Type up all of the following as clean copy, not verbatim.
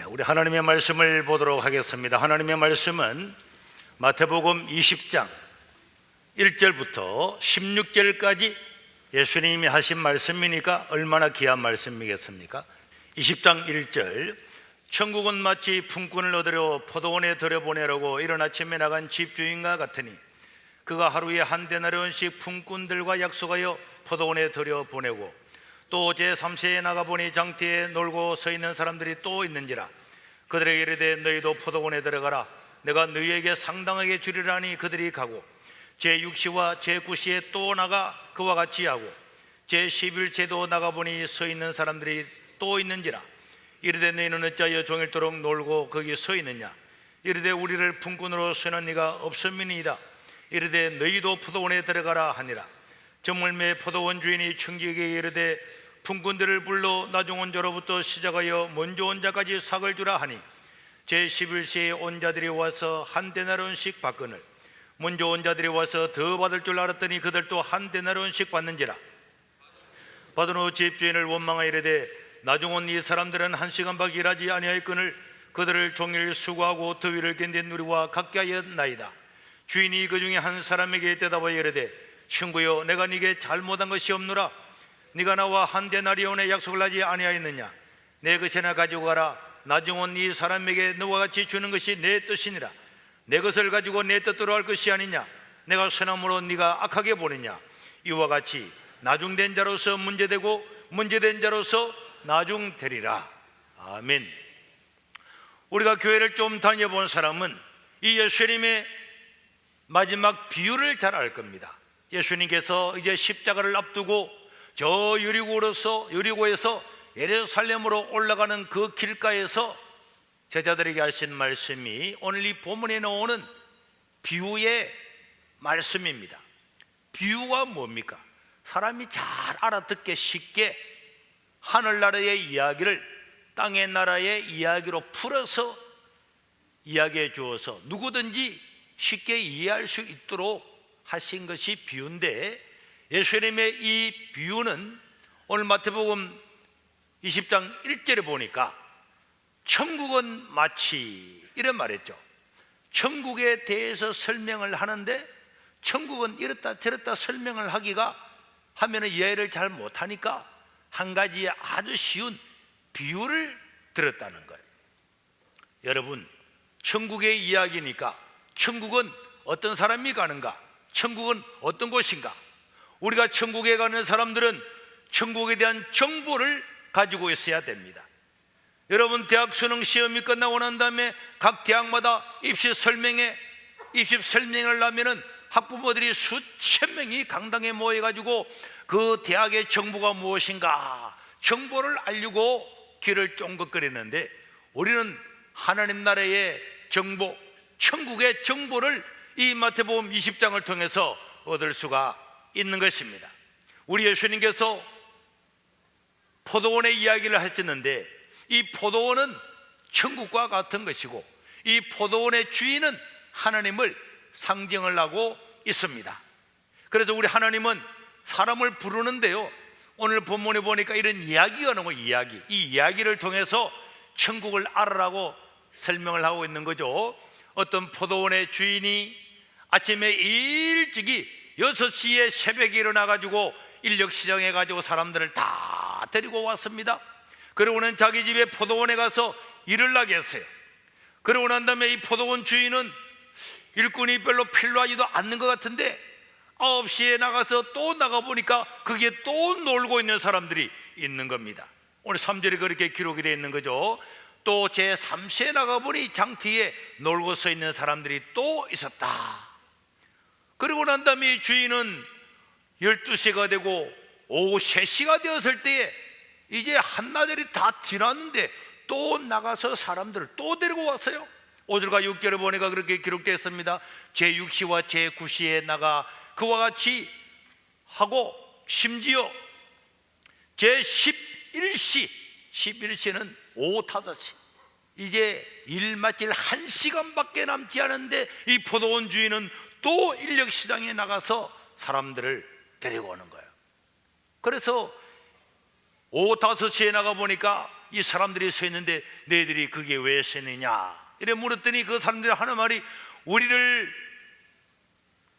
우리 하나님의 말씀을 보도록 하겠습니다. 하나님의 말씀은 마태복음 20장 1절부터 16절까지 예수님이 하신 말씀이니까 얼마나 귀한 말씀이겠습니까? 20장 1절, 천국은 마치 품꾼을 얻으려 포도원에 들여보내려고 이른 아침에 나간 집주인과 같으니 그가 하루에 한 데나리온씩 품꾼들과 약속하여 포도원에 들여보내고 또 제3세에 나가보니 장터에 놀고 서 있는 사람들이 또 있는지라. 그들에게 이르되 너희도 포도원에 들어가라. 내가 너희에게 상당하게 주리라니 그들이 가고 제6시와 제9시에 또 나가 그와 같이 하고 제11시에도 나가보니 서 있는 사람들이 또 있는지라. 이르되 너희는 어찌하여 종일토록 놀고 거기 서 있느냐. 이르되 우리를 품꾼으로 쓰는 이가 없음이니이다. 이르되 너희도 포도원에 들어가라 하니라. 저물매 포도원 주인이 청지에게 이르되 품꾼들을 불러 나중 온 자로부터 시작하여 먼저 온 자까지 삭을 주라 하니 제11시에 온 자들이 와서 한 데나리온씩 받거늘 먼저 온 자들이 와서 더 받을 줄 알았더니 그들도 한 데나리온씩 받는지라. 받은 후 집주인을 원망하여 이르되 나중 온 이 사람들은 한 시간밖에 일하지 아니하였거늘 그들을 종일 수고하고 더위를 견딘 우리와 같게 하였나이다. 주인이 그 중에 한 사람에게 대답하여 이르되 친구여, 내가 네게 잘못한 것이 없노라. 네가 나와 한 데나리온의 약속을 하지 아니하였느냐. 내 것이나 가지고 가라. 나중 온 이 사람에게 너와 같이 주는 것이 내 뜻이니라. 내 것을 가지고 내 뜻대로 할 것이 아니냐. 내가 선함으로 네가 악하게 보느냐. 이와 같이 나중된 자로서 문제되고 문제된 자로서 나중되리라. 아멘. 우리가 교회를 좀 다녀본 사람은 이 예수님의 마지막 비유를 잘 알 겁니다. 예수님께서 이제 십자가를 앞두고 저 여리고에서 예루살렘으로 올라가는 그 길가에서 제자들에게 하신 말씀이 오늘 이 본문에 나오는 비유의 말씀입니다. 비유가 뭡니까? 사람이 잘 알아듣게 쉽게 하늘나라의 이야기를 땅의 나라의 이야기로 풀어서 이야기해 주어서 누구든지 쉽게 이해할 수 있도록 하신 것이 비유인데, 예수님의 이 비유는 오늘 마태복음 20장 1절에 보니까 천국은 마치 이런 말했죠. 천국에 대해서 설명을 하는데 천국은 이렇다 저렇다 설명을 하면은 이해를 잘 못하니까 한 가지 아주 쉬운 비유를 들었다는 거예요. 여러분, 천국의 이야기니까 천국은 어떤 사람이 가는가? 천국은 어떤 곳인가? 우리가 천국에 가는 사람들은 천국에 대한 정보를 가지고 있어야 됩니다. 여러분, 대학 수능 시험이 끝나고 난 다음에 각 대학마다 입시 설명을 하면은 학부모들이 수천 명이 강당에 모여가지고 그 대학의 정보가 무엇인가 정보를 알려고 귀를 쫑긋거리는데, 우리는 하나님 나라의 정보, 천국의 정보를 이 마태복음 20장을 통해서 얻을 수가 있는 것입니다. 우리 예수님께서 포도원의 이야기를 하셨는데 이 포도원은 천국과 같은 것이고 이 포도원의 주인은 하나님을 상징을 하고 있습니다. 그래서 우리 하나님은 사람을 부르는데요, 오늘 본문에 보니까 이런 이야기가 나오고 이 이야기를 통해서 천국을 알아라고 설명을 하고 있는 거죠. 어떤 포도원의 주인이 아침에 일찍이 6시에 새벽에 일어나가지고 인력시장에 가지고 사람들을 다 데리고 왔습니다. 그러고는 자기 집에 포도원에 가서 일을 나게 했어요. 그러고 난 다음에 이 포도원 주인은 일꾼이 별로 필요하지도 않는 것 같은데 9시에 나가서 또 나가보니까 거기에 또 놀고 있는 사람들이 있는 겁니다. 오늘 3절에 그렇게 기록이 되어 있는 거죠. 또 제3시에 나가보니 장터에 놀고 서 있는 사람들이 또 있었다. 그리고 난 다음에 이 주인은 12시가 되고 오후 3시가 되었을 때에 이제 한나절이 다 지났는데 또 나가서 사람들을 또 데리고 왔어요. 5절과 6절에 보니까 그렇게 기록되어 있습니다. 제6시와 제9시에 나가 그와 같이 하고 심지어 제11시 11시는 오후 5시, 이제 일 마칠 1시간밖에 남지 않은데 이 포도원 주인은 또 인력시장에 나가서 사람들을 데리고 오는 거예요. 그래서 오후 5시에 나가보니까 이 사람들이 서 있는데 너희들이 거기에 왜 서 있느냐 이래 물었더니 그 사람들이 하는 말이 우리를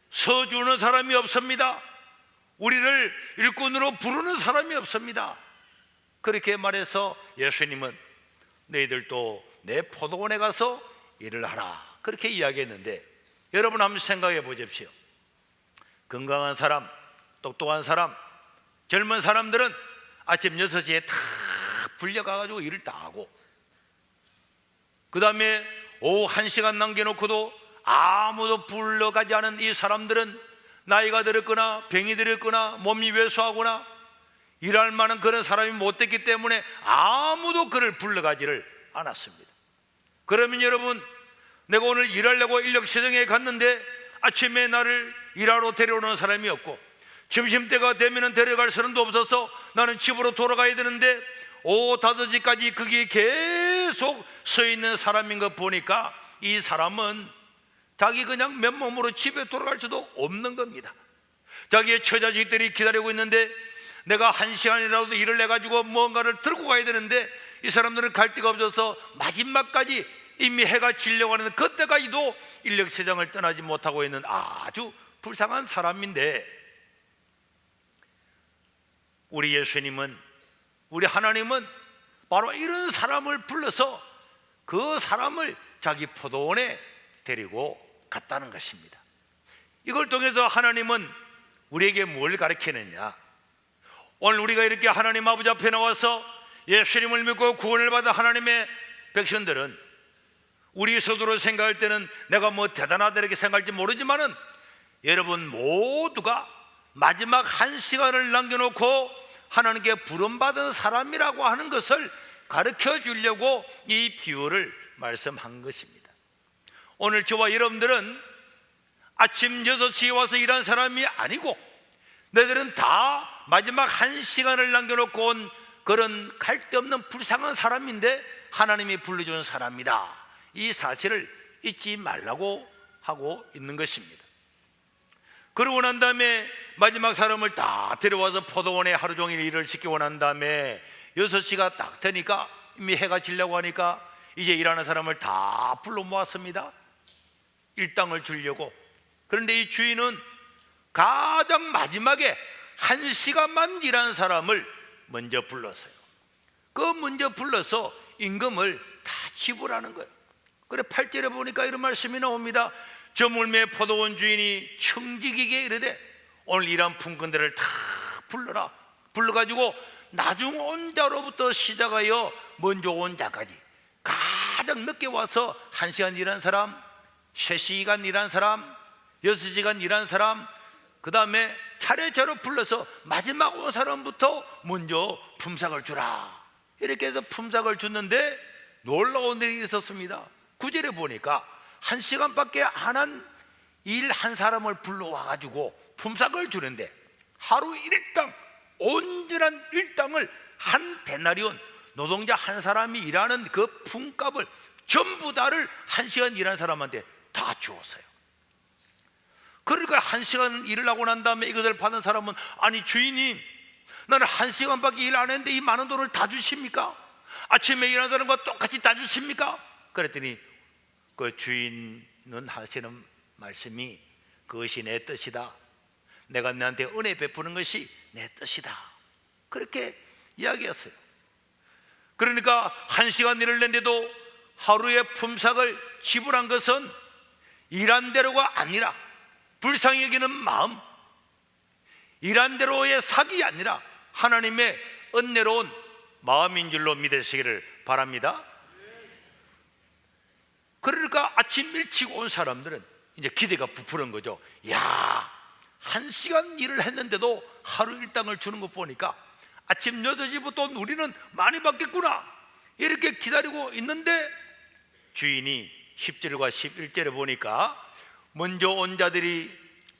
서주는 사람이 없습니다. 우리를 일꾼으로 부르는 사람이 없습니다. 그렇게 말해서 예수님은 너희들도 내 포도원에 가서 일을 하라 그렇게 이야기했는데, 여러분 한번 생각해 보십시오. 건강한 사람, 똑똑한 사람, 젊은 사람들은 아침 6시에 다 불려가가지고 일을 다 하고, 그 다음에 오후 1시간 남겨놓고도 아무도 불러가지 않은 이 사람들은 나이가 들었거나 병이 들었거나 몸이 왜소하거나 일할 만한 그런 사람이 못 됐기 때문에 아무도 그를 불러가지를 않았습니다. 그러면 여러분, 내가 오늘 일하려고 인력시장에 갔는데 아침에 나를 일하러 데려오는 사람이 없고 점심때가 되면 데려갈 사람도 없어서 나는 집으로 돌아가야 되는데 오후 5시까지 거기에 계속 서 있는 사람인 거 보니까 이 사람은 자기 그냥 맨몸으로 집에 돌아갈 수도 없는 겁니다. 자기의 처자식들이 기다리고 있는데 내가 1시간이라도 일을 해가지고 뭔가를 들고 가야 되는데 이 사람들은 갈 데가 없어서 마지막까지 이미 해가 지려고 하는 그때까지도 인력시장을 떠나지 못하고 있는 아주 불쌍한 사람인데, 우리 예수님은, 우리 하나님은 바로 이런 사람을 불러서 그 사람을 자기 포도원에 데리고 갔다는 것입니다. 이걸 통해서 하나님은 우리에게 뭘 가르치느냐? 오늘 우리가 이렇게 하나님 아버지 앞에 나와서 예수님을 믿고 구원을 받은 하나님의 백성들은 우리 스스로 생각할 때는 내가 뭐 대단하다 이렇게 생각할지 모르지만은 여러분 모두가 마지막 1시간을 남겨놓고 하나님께 부름받은 사람이라고 하는 것을 가르쳐 주려고 이 비유를 말씀한 것입니다. 오늘 저와 여러분들은 아침 6시에 와서 일한 사람이 아니고 너희들은 다 마지막 1시간을 남겨놓고 온 그런 갈 데 없는 불쌍한 사람인데 하나님이 불러준 사람이다, 이 사실을 잊지 말라고 하고 있는 것입니다. 그러고 난 다음에 마지막 사람을 다 데려와서 포도원에 하루 종일 일을 시키고 난 다음에 6시가 딱 되니까 이미 해가 지려고 하니까 이제 일하는 사람을 다 불러 모았습니다. 일당을 주려고. 그런데 이 주인은 가장 마지막에 1시간만 일한 사람을 먼저 불렀어요. 그 먼저 불러서 임금을 다 지불하는 거예요. 그래 8절에 보니까 이런 말씀이 나옵니다. 저 물매 포도원 주인이 청지기에게 이르되 오늘 일한 품꾼들을 다 불러라. 불러가지고 나중 온 자로부터 시작하여 먼저 온 자까지 가장 늦게 와서 1시간 일한 사람, 3시간 일한 사람, 6시간 일한 사람, 그 다음에 차례차례 불러서 마지막 온 사람부터 먼저 품삯을 주라. 이렇게 해서 품삯을 줬는데 놀라운 일이 있었습니다. 9절에 보니까 1시간밖에 안 한 일 한 사람을 불러와가지고 품삯을 주는데 하루 일당, 온전한 일당을 한 데나리온, 노동자 한 사람이 일하는 그 품값을 전부 다를 1시간 일한 사람한테 다 주었어요. 그러니까 1시간 일을 하고 난 다음에 이것을 받은 사람은 아니 주인님, 나는 1시간밖에 일 안 했는데 이 많은 돈을 다 주십니까? 아침에 일하는 사람과 똑같이 다 주십니까? 그랬더니 그 주인은 하시는 말씀이 그것이 내 뜻이다. 내가 너한테 은혜 베푸는 것이 내 뜻이다. 그렇게 이야기했어요. 그러니까 1시간 일을 냈는데도 하루의 품삯을 지불한 것은 일한 대로가 아니라 불쌍히 여기는 마음, 일한 대로의 사기 아니라 하나님의 은혜로운 마음인 줄로 믿으시기를 바랍니다. 그러니까 아침 일찍 온 사람들은 이제 기대가 부풀은 거죠. 야, 1시간 일을 했는데도 하루 일당을 주는 것 보니까 아침 6시부터 우리는 많이 받겠구나 이렇게 기다리고 있는데 주인이 10절과 11절에 보니까 먼저 온 자들이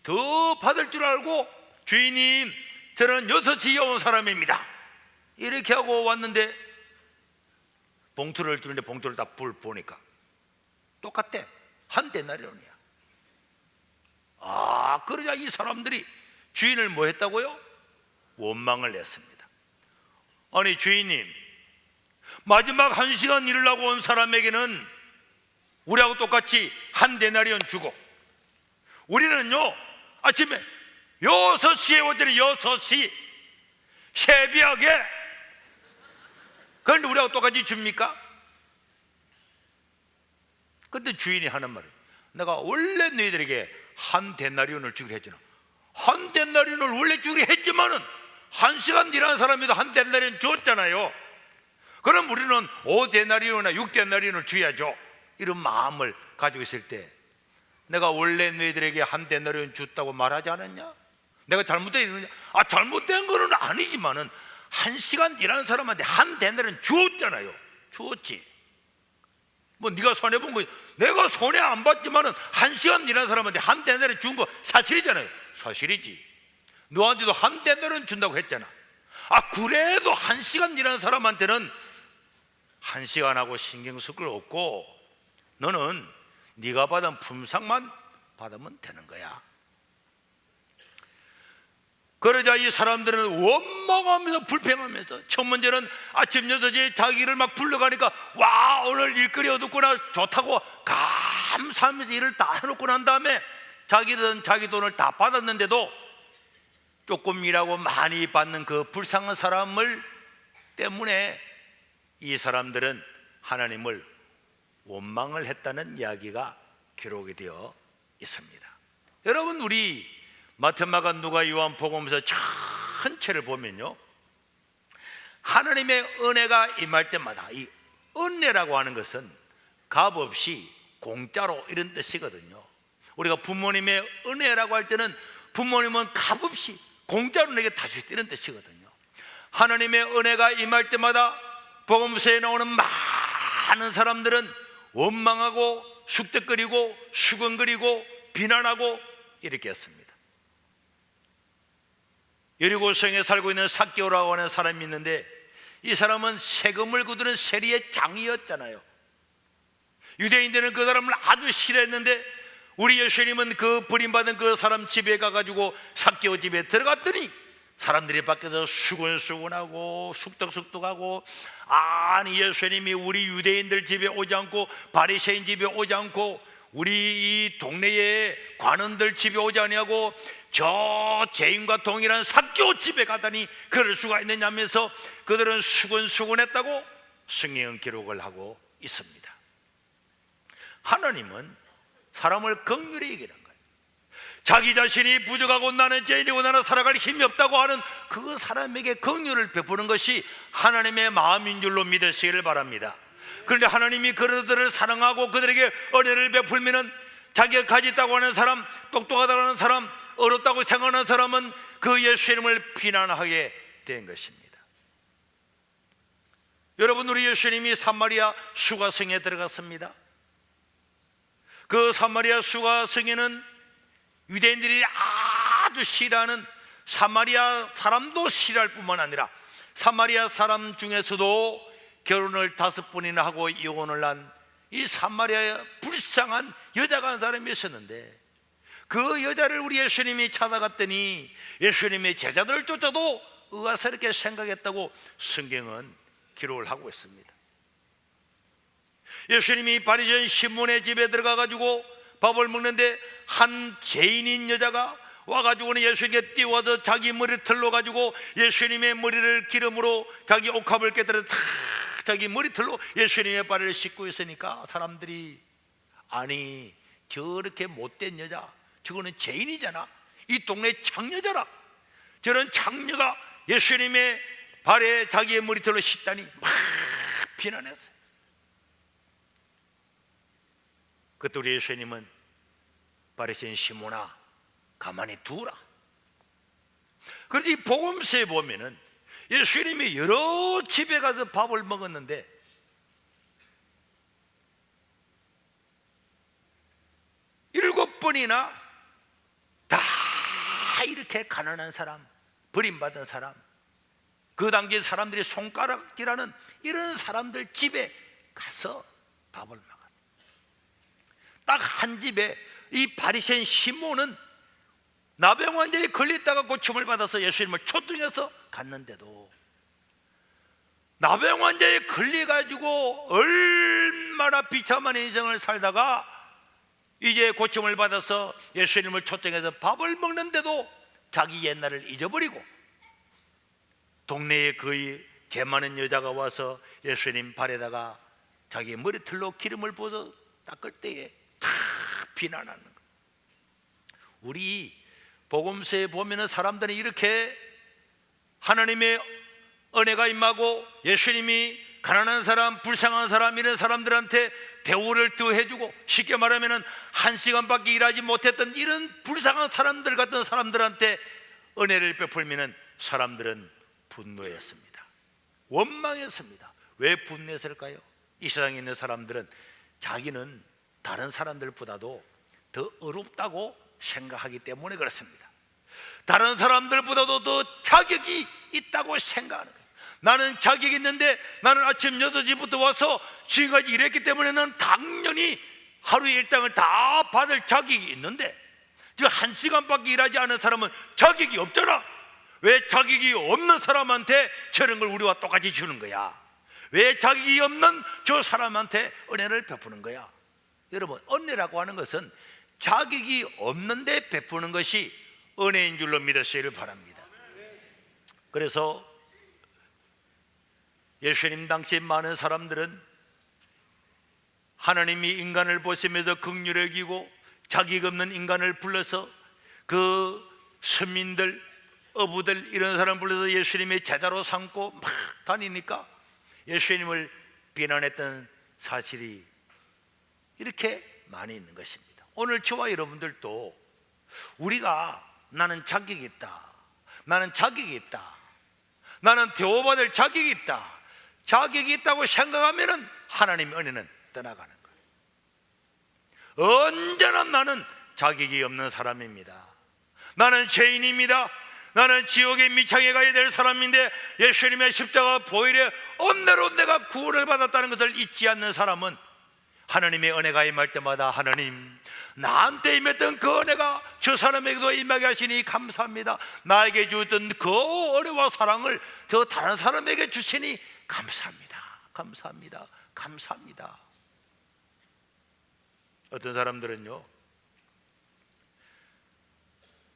더 받을 줄 알고 주인님, 저는 6시에 온 사람입니다 이렇게 하고 왔는데 봉투를 주는데 봉투를 다 보니까 똑같대. 한 데나리온이야. 아, 그러자 이 사람들이 주인을 뭐 했다고요? 원망을 했습니다. 아니 주인님, 마지막 1시간 일을 하고 온 사람에게는 우리하고 똑같이 한 데나리온 주고, 우리는요 아침에 6시에 오전에 6시 새벽에, 그런데 우리하고 똑같이 줍니까? 근데 주인이 하는 말이, 내가 원래 너희들에게 한 데나리온을 주기로 했잖아. 한 데나리온을 원래 주기로 했지만은 1시간 일하는 사람에도 한 데나리온 줬잖아요. 그럼 우리는 5데나리온이나 6데나리온을 줘야죠. 이런 마음을 가지고 있을 때, 내가 원래 너희들에게 한 데나리온 줬다고 말하지 않았냐? 내가 잘못됐느냐? 잘못된 거는 아니지만은 1시간 일하는 사람한테 한 데나리온 주었잖아요. 주었지. 뭐 네가 손해 본 거, 내가 손해 안 봤지만은 1시간 일하는 사람한테 한 데나리온 준 거 사실이잖아요. 사실이지. 너한테도 한 데나리온 준다고 했잖아. 그래도 1시간 일하는 사람한테는 1시간하고 신경 쓸 걸 없고, 너는 네가 받은 품삯만 받으면 되는 거야. 그러자 이 사람들은 원망하면서 불평하면서, 첫 문제는 아침 6시에 자기를 막 불러가니까 와, 오늘 일거리 얻었구나, 좋다고 감사하면서 일을 다 해놓고 난 다음에 자기들은 자기 돈을 다 받았는데도 조금 일하고 많이 받는 그 불쌍한 사람을 때문에 이 사람들은 하나님을 원망을 했다는 이야기가 기록이 되어 있습니다. 여러분, 우리 마태, 마가, 누가, 요한 복음서 전체를 보면요, 하나님의 은혜가 임할 때마다, 이 은혜라고 하는 것은 값없이 공짜로 이런 뜻이거든요. 우리가 부모님의 은혜라고 할 때는 부모님은 값없이 공짜로 내게 다 주셨다, 이런 뜻이거든요. 하나님의 은혜가 임할 때마다 복음서에 나오는 많은 사람들은 원망하고 쑥덕거리고 수근거리고 비난하고 이렇게 했습니다. 여리고성에 살고 있는 삭개오라고 하는 사람이 있는데, 이 사람은 세금을 거두는 세리의 장이었잖아요. 유대인들은 그 사람을 아주 싫어했는데, 우리 예수님은 그 버림받은 그 사람 집에 가가지고 삭개오 집에 들어갔더니 사람들이 밖에서 수근수근하고 쑥덕쑥덕하고, 아니 예수님이 우리 유대인들 집에 오지 않고 바리새인 집에 오지 않고 우리 이 동네의 관원들 집에 오지 아니하고 저 죄인과 동일한 삭개오 집에 가다니 그럴 수가 있느냐면서 그들은 수근수근했다고 성경은 기록을 하고 있습니다. 하나님은 사람을 긍휼히 여기는 거예요. 자기 자신이 부족하고 나는 죄인이고 나는 살아갈 힘이 없다고 하는 그 사람에게 긍휼을 베푸는 것이 하나님의 마음인 줄로 믿으시기를 바랍니다. 그런데 하나님이 그들을 사랑하고 그들에게 은혜를 베풀면은, 자기가 가졌다고 하는 사람, 똑똑하다고 하는 사람, 어렵다고 생각하는 사람은 그 예수님을 비난하게 된 것입니다. 여러분, 우리 예수님이 사마리아 수가성에 들어갔습니다. 그 사마리아 수가성에는 유대인들이 아주 싫어하는, 사마리아 사람도 싫어할 뿐만 아니라 사마리아 사람 중에서도 결혼을 5번이나 하고 이혼을 한 이 사마리아의 불쌍한 여자가 한 사람이 있었는데, 그 여자를 우리 예수님이 찾아갔더니 예수님의 제자들을 쫓아도 의아스럽게 생각했다고 성경은 기록을 하고 있습니다. 예수님이 바리새인 시몬의 집에 들어가가지고 밥을 먹는데 한 죄인인 여자가 와가지고는 예수님께 뛰어와서 자기 머리를 틀러가지고 예수님의 머리를 기름으로 자기 옥합을 깨뜨려 탁 자기 머리털로 예수님의 발을 씻고 있으니까 사람들이, 아니 저렇게 못된 여자, 저거는 죄인이잖아, 이 동네 창녀잖아, 저런 창녀가 예수님의 발에 자기의 머리털로 씻다니 막 비난했어요. 그때 우리 예수님은 바리새인 시몬아 가만히 두라. 그래서 이 복음서에 보면은 예수님이 여러 집에 가서 밥을 먹었는데 일곱 번이나 다 이렇게 가난한 사람, 버림받은 사람, 그 당시 사람들이 손가락질하는 이런 사람들 집에 가서 밥을 먹었어요. 딱 한 집에 이 바리새인 시몬은 나병 환자에 걸렸다가 고침을 받아서 예수님을 초청해서 갔는데도 나병 환자에 걸려가지고 얼마나 비참한 인생을 살다가 이제 고침을 받아서 예수님을 초청해서 밥을 먹는데도 자기 옛날을 잊어버리고, 동네에 거의 재 많은 여자가 와서 예수님 발에다가 자기 머리털로 기름을 부어서 닦을 때에 다 비난하는 거예요. 우리 복음서에 보면은 사람들이 이렇게 하나님의 은혜가 임하고 예수님이 가난한 사람, 불쌍한 사람, 이런 사람들한테 대우를 더 해주고, 쉽게 말하면은 1시간밖에 일하지 못했던 이런 불쌍한 사람들 같은 사람들한테 은혜를 베풀면은 사람들은 분노했습니다. 원망했습니다. 왜 분노했을까요? 이 세상에 있는 사람들은 자기는 다른 사람들보다도 더 어렵다고 생각하기 때문에 그렇습니다. 다른 사람들보다도 더 자격이 있다고 생각하는 거예요. 나는 자격이 있는데, 나는 아침 6시부터 와서 지금까지 일했기 때문에는 당연히 하루 일당을 다 받을 자격이 있는데, 지금 1시간밖에 일하지 않은 사람은 자격이 없잖아. 왜 자격이 없는 사람한테 저런 걸 우리와 똑같이 주는 거야? 왜 자격이 없는 저 사람한테 은혜를 베푸는 거야? 여러분, 은혜라고 하는 것은 자격이 없는데 베푸는 것이 은혜인 줄로 믿으시기를 바랍니다. 그래서 예수님 당시 많은 사람들은 하나님이 인간을 보시면서 긍휼히 여기고 자격 없는 인간을 불러서 그 서민들, 어부들, 이런 사람 불러서 예수님의 제자로 삼고 막 다니니까 예수님을 비난했던 사실이 이렇게 많이 있는 것입니다. 오늘 저와 여러분들도 우리가 나는 자격이 있다, 나는 자격이 있다, 나는 대우받을 자격이 있다, 자격이 있다고 생각하면 하나님의 은혜는 떠나가는 거예요. 언제나 나는 자격이 없는 사람입니다. 나는 죄인입니다. 나는 지옥에 미창에 가야 될 사람인데 예수님의 십자가 보혈의 은혜로 내가 구원을 받았다는 것을 잊지 않는 사람은 하나님의 은혜가 임할 때마다 하나님, 나한테 임했던 그 은혜가 저 사람에게도 임하게 하시니 감사합니다. 나에게 주었던 그 은혜와 사랑을 저 다른 사람에게 주시니 감사합니다. 감사합니다. 감사합니다. 어떤 사람들은요,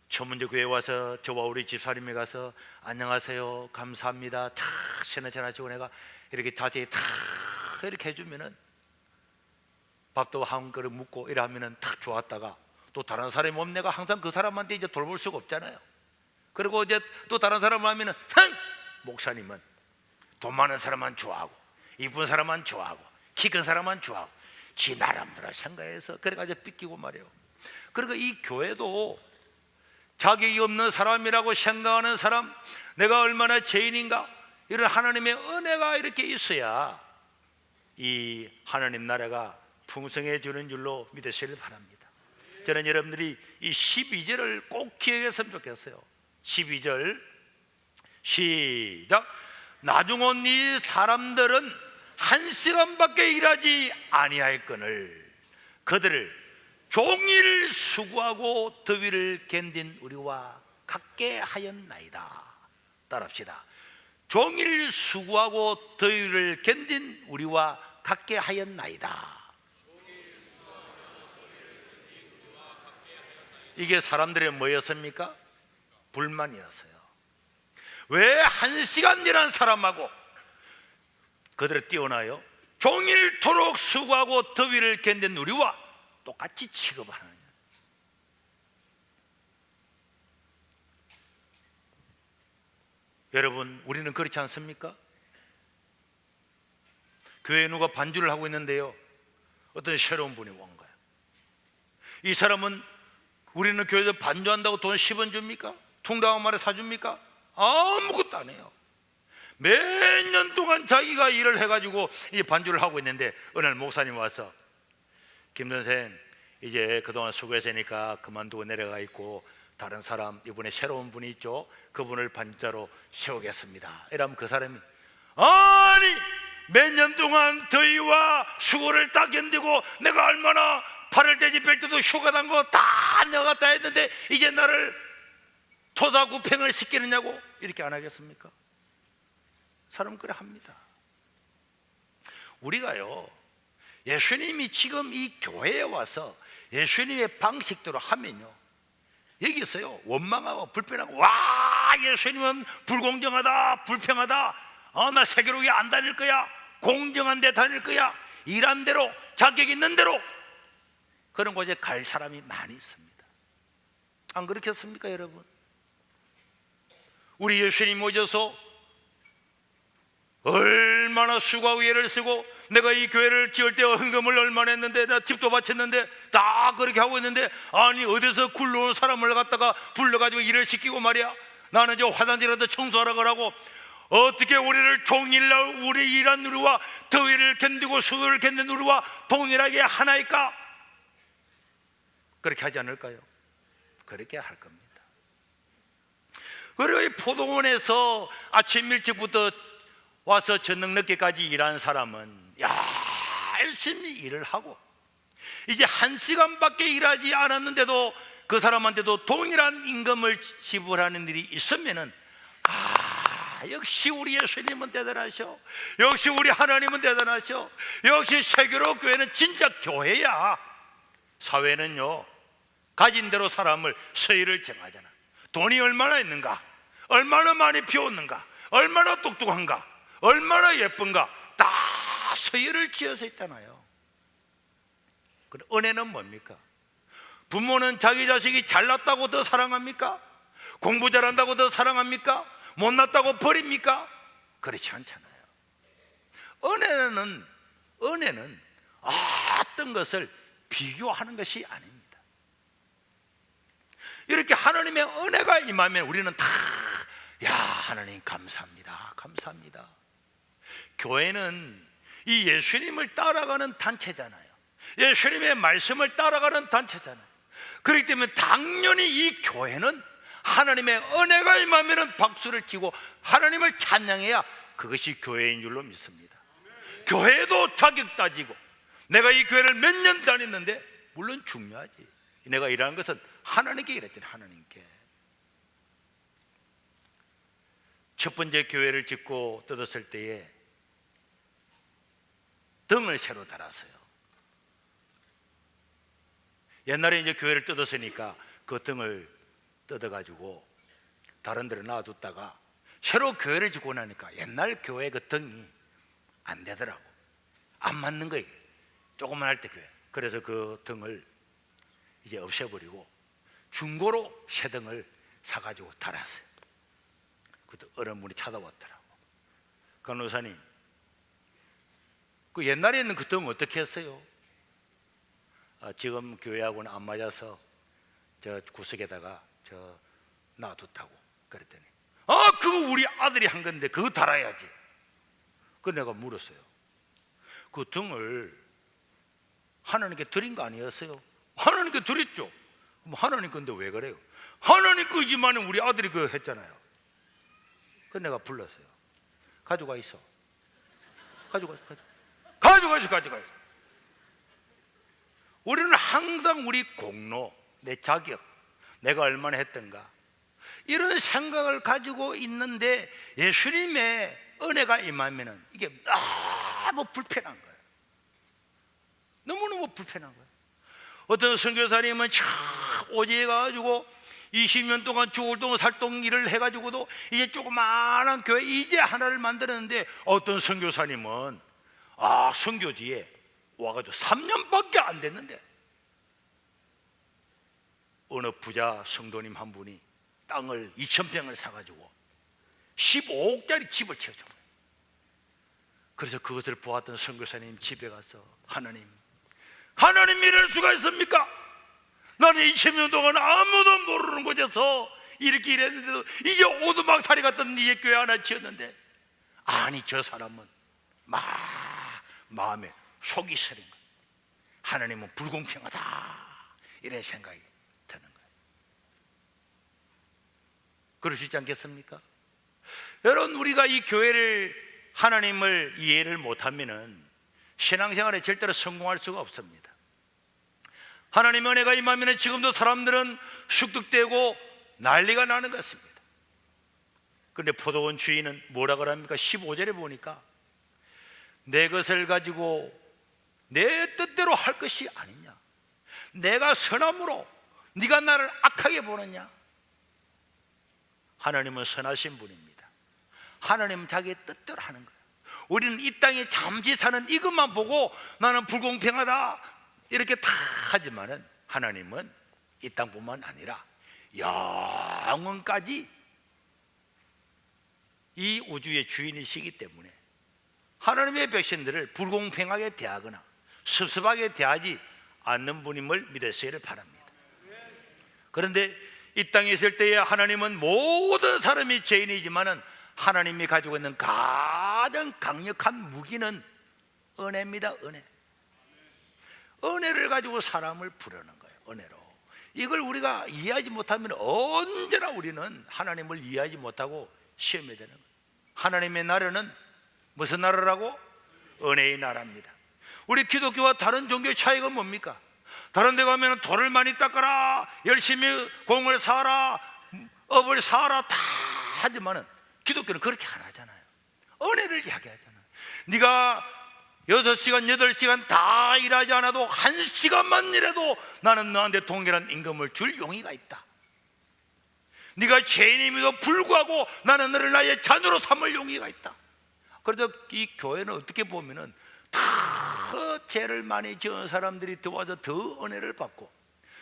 천문제 교회에 와서 저와 우리 집사님이 가서 안녕하세요, 감사합니다, 탁 신어전하시고 내가 이렇게 자세히 탁 이렇게 해주면은, 밥도 한 그릇 묻고 이러면은 탁 좋았다가, 또 다른 사람이 오면 내가 항상 그 사람한테 이제 돌볼 수가 없잖아요. 그리고 이제 또 다른 사람을 하면은 목사님은 돈 많은 사람만 좋아하고 이쁜 사람만 좋아하고 키 큰 사람만 좋아하고 지 나름대로 생각해서 그래가지고 삐끼고 말이에요. 그러니까 이 교회도 자격이 없는 사람이라고 생각하는 사람, 내가 얼마나 죄인인가, 이런 하나님의 은혜가 이렇게 있어야 이 하나님 나라가 풍성해지는 줄로 믿으시길 바랍니다. 저는 여러분들이 이 12절을 꼭 기억했으면 좋겠어요. 12절 시작. 나중 온 이 사람들은 1시간밖에 일하지 아니하였거늘 그들을 종일 수고하고 더위를 견딘 우리와 같게 하였나이다. 따라합시다. 종일 수고하고 더위를 견딘 우리와 같게 하였나이다. 이게 사람들의 뭐였습니까? 불만이었어요. 왜 1시간 일한 사람하고 그들을 띄워놔요? 종일토록 수고하고 더위를 견딘 우리와 똑같이 취급하느냐. 여러분, 우리는 그렇지 않습니까? 교회에 누가 반주를 하고 있는데요, 어떤 새로운 분이 온 거예요. 이 사람은 우리는 교회에서 반주한다고 돈 10원 줍니까? 통닭 마리 사줍니까? 아무것도 안 해요. 몇 년 동안 자기가 일을 해가지고 이 반주를 하고 있는데 어느 날 목사님 와서, 김 선생 이제 그동안 수고했으니까 그만두고 내려가 있고 다른 사람, 이번에 새로운 분이 있죠, 그분을 반주자로 세우겠습니다. 이러면 그 사람이, 아니 몇 년 동안 더위와 수고를 다 견디고 내가 얼마나 팔을 대집할 때도 휴가 단 거 다 내가 다 했는데 이제 나를 토사구팽을 시키느냐고, 이렇게 안 하겠습니까? 사람 그래 합니다. 우리가요, 예수님이 지금 이 교회에 와서 예수님의 방식대로 하면요, 여기서요 원망하고 불편하고, 와, 예수님은 불공정하다, 불평하다, 나 세계로기 안 다닐 거야, 공정한 데 다닐 거야, 일한 대로, 자격 있는 대로, 그런 곳에 갈 사람이 많이 있습니다. 안 그렇겠습니까 여러분? 우리 예수님 오셔서 얼마나 수고하고 애를 쓰고, 내가 이 교회를 지을 때 헌금을 얼마나 했는데, 나 집도 바쳤는데, 다 그렇게 하고 있는데, 아니 어디서 굴러온 사람을 갖다가 불러가지고 일을 시키고 말이야, 나는 저 화장실에서 청소하라 그러고, 어떻게 우리를 종일날 우리 일한 누리와 더위를 견디고 수고를 견디는 누리와 동일하게 하나일까? 그렇게 하지 않을까요? 그렇게 할 겁니다. 그리고 이 포도원에서 아침 일찍부터 와서 저녁 늦게까지 일한 사람은 열심히 일을 하고, 이제 1시간밖에 일하지 않았는데도 그 사람한테도 동일한 임금을 지불하는 일이 있으면은, 역시 우리 예수님은 대단하셔, 역시 우리 하나님은 대단하셔, 역시 세계로 교회는 진짜 교회야. 사회는요 가진 대로 사람을 서열을 정하잖아. 돈이 얼마나 있는가, 얼마나 많이 피웠는가, 얼마나 똑똑한가, 얼마나 예쁜가, 다 서열을 지어서 있잖아요. 그럼 은혜는 뭡니까? 부모는 자기 자식이 잘났다고 더 사랑합니까? 공부 잘한다고 더 사랑합니까? 못났다고 버립니까? 그렇지 않잖아요. 은혜는 어떤 것을 비교하는 것이 아닙니다. 이렇게 하나님의 은혜가 임하면 우리는 다, 하나님 감사합니다, 감사합니다. 교회는 이 예수님을 따라가는 단체잖아요. 예수님의 말씀을 따라가는 단체잖아요. 그렇기 때문에 당연히 이 교회는 하나님의 은혜가 임하면 박수를 치고 하나님을 찬양해야 그것이 교회인 줄로 믿습니다. 교회도 자격 따지고, 내가 이 교회를 몇 년 다녔는데, 물론 중요하지, 내가 일하는 것은 하나님께 일했잖아요. 하나님께. 첫 번째 교회를 짓고 뜯었을 때에 등을 새로 달았어요. 옛날에 이제 교회를 뜯었으니까 그 등을 뜯어가지고 다른 데로 놔뒀다가 새로 교회를 짓고 나니까 옛날 교회 그 등이 안 되더라고. 안 맞는 거예요. 조금만 할 때 교회. 그래서 그 등을 이제 없애버리고 중고로 새 등을 사가지고 달았어요. 그때 어른분이 찾아왔더라고. 간호사님, 그 옛날에 있는 그 등 어떻게 했어요? 지금 교회하고는 안 맞아서 저 구석에다가 저 놔뒀다고. 그랬더니 그거 우리 아들이 한 건데 그거 달아야지. 그 내가 물었어요. 그 등을 하나님께 드린 거 아니었어요? 하나님께 드렸죠. 그럼 하나님 건데 왜 그래요? 하나님 거지만 우리 아들이 그거 했잖아요. 그 내가 불렀어요. 가져가 있어. 가져가 있어. 우리는 항상 우리 공로, 내 자격, 내가 얼마나 했던가, 이런 생각을 가지고 있는데 예수님의 은혜가 임하면은 이게 너무 불편한 거예요. 너무너무 불편한 거예요. 어떤 선교사님은 참 오지에 가가지고 20년 동안 죽을 동안 살동 일을 해가지고도 이제 조그마한 교회 이제 하나를 만들었는데, 어떤 선교사님은 선교지에 와가지고 3년밖에 안 됐는데 어느 부자 성도님 한 분이 땅을 2,000평을 사가지고 15억짜리 집을 지어준 거예요. 그래서 그것을 보았던 선교사님 집에 가서, 하나님 이럴 수가 있습니까? 나는 20년 동안 아무도 모르는 곳에서 이렇게 일했는데도 이제 오두막살이 같은 네 교회 하나 지었는데, 아니 저 사람은 마음에 속이 쓰린 거예요. 하나님은 불공평하다, 이런 생각이 드는 거예요. 그럴 수 있지 않겠습니까? 여러분, 우리가 이 교회를, 하나님을 이해를 못하면은 신앙생활에 절대로 성공할 수가 없습니다. 하나님의 은혜가 임하면 지금도 사람들은 쑥득대고 난리가 나는 것 같습니다. 그런데 포도원 주인은 뭐라 그럽니까? 15절에 보니까 내 것을 가지고 내 뜻대로 할 것이 아니냐? 내가 선함으로 네가 나를 악하게 보느냐? 하나님은 선하신 분입니다. 하나님은 자기의 뜻대로 하는 거예요. 우리는 이 땅에 잠시 사는 이것만 보고 나는 불공평하다 이렇게 다 하지만은 하나님은 이 땅뿐만 아니라 영원까지 이 우주의 주인이시기 때문에 하나님의 백성들을 불공평하게 대하거나 섭섭하게 대하지 않는 분임을 믿으시기를 바랍니다. 그런데 이 땅에 있을 때에 하나님은 모든 사람이 죄인이지만은 하나님이 가지고 있는 가장 강력한 무기는 은혜입니다. 은혜를 가지고 사람을 부르는 거예요. 은혜로. 이걸 우리가 이해하지 못하면 언제나 우리는 하나님을 이해하지 못하고 시험에 되는 거예요. 하나님의 나라는 무슨 나라라고? 은혜의 나라입니다. 우리 기독교와 다른 종교의 차이가 뭡니까? 다른 데 가면 돌을 많이 닦아라, 열심히 공을 사라, 업을 사라 다 하지만은 기독교는 그렇게 안 하잖아요. 은혜를 이야기하잖아요. 네가 6시간, 8시간 다 일하지 않아도 1시간만 일해도 나는 너한테 동일한 임금을 줄 용의가 있다. 네가 죄인임에도 불구하고 나는 너를 나의 자녀로 삼을 용의가 있다. 그래서 이 교회는 어떻게 보면은 더 죄를 많이 지은 사람들이 들어와서 더 은혜를 받고,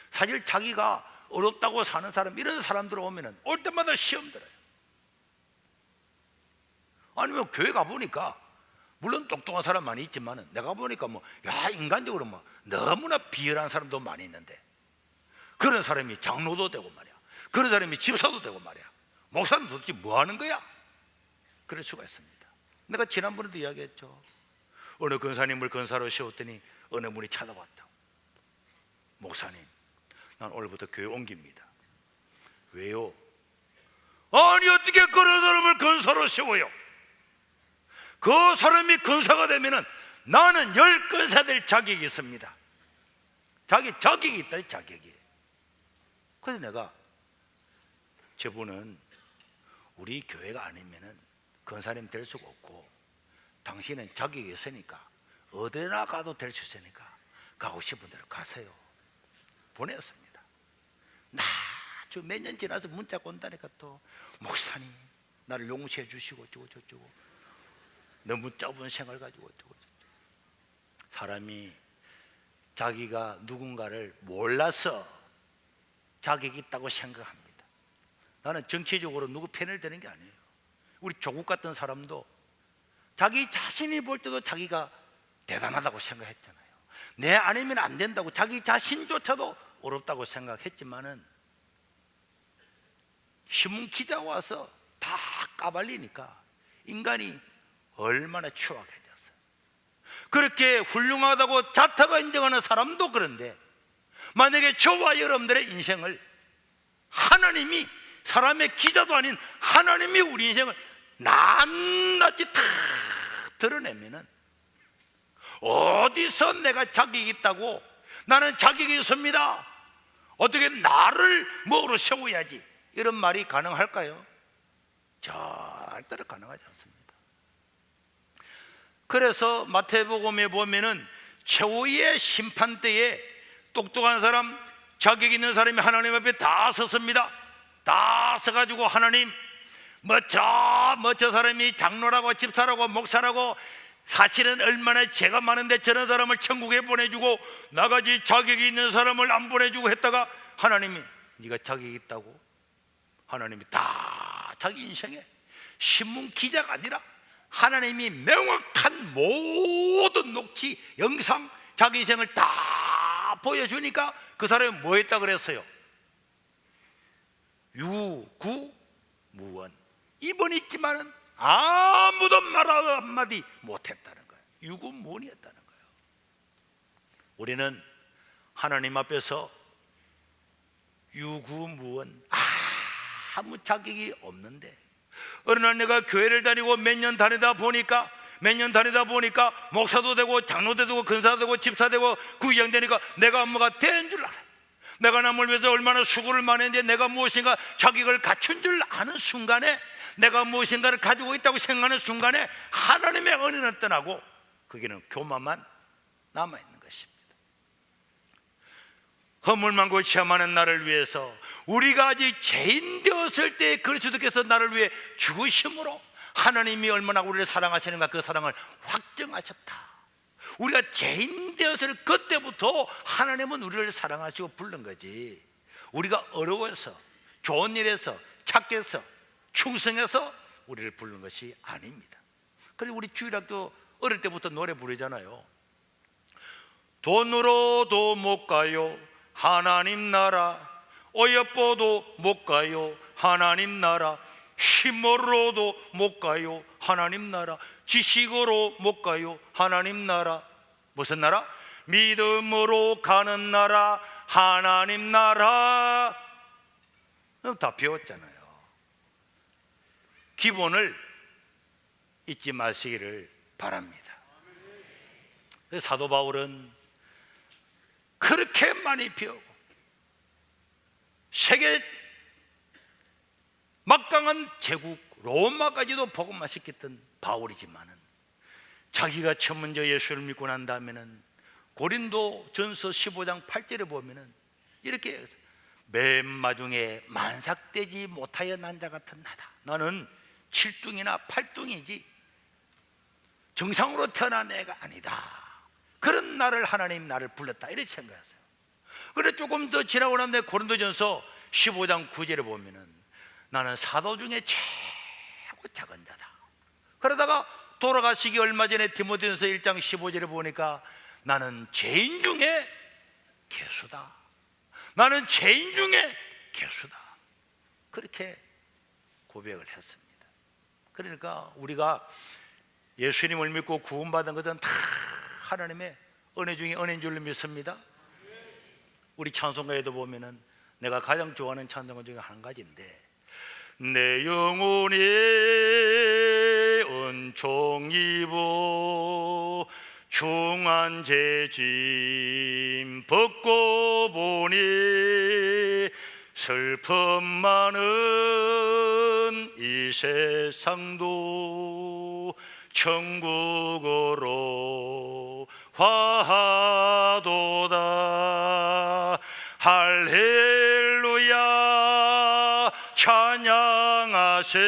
사실 자기가 어렵다고 사는 사람, 이런 사람들 오면은 올 때마다 시험 들어요. 아니면 교회 가보니까 물론 똑똑한 사람 많이 있지만은 내가 보니까 인간적으로 너무나 비열한 사람도 많이 있는데, 그런 사람이 장로도 되고 말이야, 그런 사람이 집사도 되고 말이야, 목사는 도대체 뭐 하는 거야? 그럴 수가 있습니다. 내가 지난번에도 이야기했죠. 어느 권사님을 권사로 세웠더니 어느 분이 찾아왔다고. 목사님, 난 오늘부터 교회 옮깁니다. 왜요? 아니 어떻게 그런 사람을 권사로 세워요? 그 사람이 권사가 되면은 나는 10권사 될 자격이 있습니다. 자격이 있다, 자격이. 그래서 내가, 저분은 우리 교회가 아니면은 권사님 될 수가 없고, 당신은 자격이 있으니까 어디나 가도 될 수 있으니까 가고 싶은 대로 가세요. 보냈습니다. 저 몇 년 지나서 문자가 온다니까, 또 목사님 나를 용서해 주시고 어쩌고 너무 짧은 생활 가지고 어쩌고. 사람이 자기가 누군가를 몰라서 자격이 있다고 생각합니다. 나는 정치적으로 누구 편을 드는 게 아니에요. 우리 조국 같은 사람도 자기 자신이 볼 때도 자기가 대단하다고 생각했잖아요. 내 아니면 안 된다고 자기 자신조차도 어렵다고 생각했지만은 신문 기자가 와서 다 까발리니까 인간이 얼마나 추악해졌어요. 그렇게 훌륭하다고 자타가 인정하는 사람도 그런데, 만약에 저와 여러분들의 인생을 하나님이, 사람의 기자도 아닌 하나님이 우리 인생을 낱낱이 다 드러내면은, 어디서 내가 자격이 있다고, 나는 자격이 있습니다, 어떻게 나를 뭐로 세워야지, 이런 말이 가능할까요? 절대로 가능하지 않습니다. 그래서 마태복음에 보면은 최후의 심판 때에 똑똑한 사람, 자격 있는 사람이 하나님 앞에 다 섰습니다. 다 서가지고 하나님, 저 사람이 장로라고 집사라고 목사라고 사실은 얼마나 죄가 많은데 저런 사람을 천국에 보내주고 나같이 자격이 있는 사람을 안 보내주고 했다가, 하나님이 네가 자격이 있다고? 하나님이 다 자기 인생에 신문 기자가 아니라 하나님이 명확한 모든 녹취, 영상, 자기 인생을 다 보여주니까 그 사람이 뭐 했다 그랬어요? 유구무원. 입은 있지만은 아무도 말 한마디 못했다는 거예요. 유구무원이었다는 거예요. 우리는 하나님 앞에서 유구무원, 아무 자격이 없는데, 어느 날 내가 교회를 다니고 몇 년 다니다 보니까 목사도 되고 장로도 되고 권사도 되고 집사 되고 구의장 되니까 내가 뭐가 된 줄 알아요. 내가 남을 위해서 얼마나 수고를 많이 했는데 내가 무엇인가 자격을 갖춘 줄 아는 순간에, 내가 무엇인가를 가지고 있다고 생각하는 순간에 하나님의 은혜는 떠나고 거기는 교만만 남아있는 것입니다. 허물만고 체험하는 나를 위해서, 우리가 아직 죄인 되었을 때 그리스도께서 나를 위해 죽으심으로 하나님이 얼마나 우리를 사랑하시는가, 그 사랑을 확증하셨다. 우리가 죄인 되었을 그때부터 하나님은 우리를 사랑하시고 부른 거지, 우리가 어려워서, 좋은 일에서, 착해서, 충성해서 우리를 부른 것이 아닙니다. 그래서 우리 주일학교 어릴 때부터 노래 부르잖아요. 돈으로도 못 가요 하나님 나라, 어여뻐도 못 가요 하나님 나라, 힘으로도 못 가요 하나님 나라, 지식으로 못 가요 하나님 나라. 무슨 나라? 믿음으로 가는 나라, 하나님 나라. 다 배웠잖아요. 기본을 잊지 마시기를 바랍니다. 사도 바울은 그렇게 많이 배우고 세계 막강한 제국 로마까지도 복음만 시켰던 바울이지만은, 자기가 처음 먼저 예수를 믿고 난 다음에는 고린도 전서 15장 8절에 보면은 이렇게, 맨 마중에 만삭되지 못하여 난 자 같은 나다. 나는 7둥이나 8둥이지 정상으로 태어난 애가 아니다. 그런 나를 하나님 나를 불렀다, 이렇게 생각했어요. 그래 조금 더 지나고 난데 고린도전서 15장 9절에 보면은 나는 사도 중에 최고 작은 자다. 그러다가 돌아가시기 얼마 전에 디모데전서 1장 15절에 보니까 나는 죄인 중에 괴수다. 나는 죄인 중에 괴수다. 그렇게 고백을 했습니다. 그러니까 우리가 예수님을 믿고 구원받은 것은 다 하나님의 은혜 중에 은혜인 줄로 믿습니다. 우리 찬송가에도 보면은 내가 가장 좋아하는 찬송가 중에 한 가지인데, 내 영혼이 은총 입어 중한 죄짐 벗고 보니, 슬픔 많은 이 세상도 천국으로 화하도다. 할렐루야 찬양하세.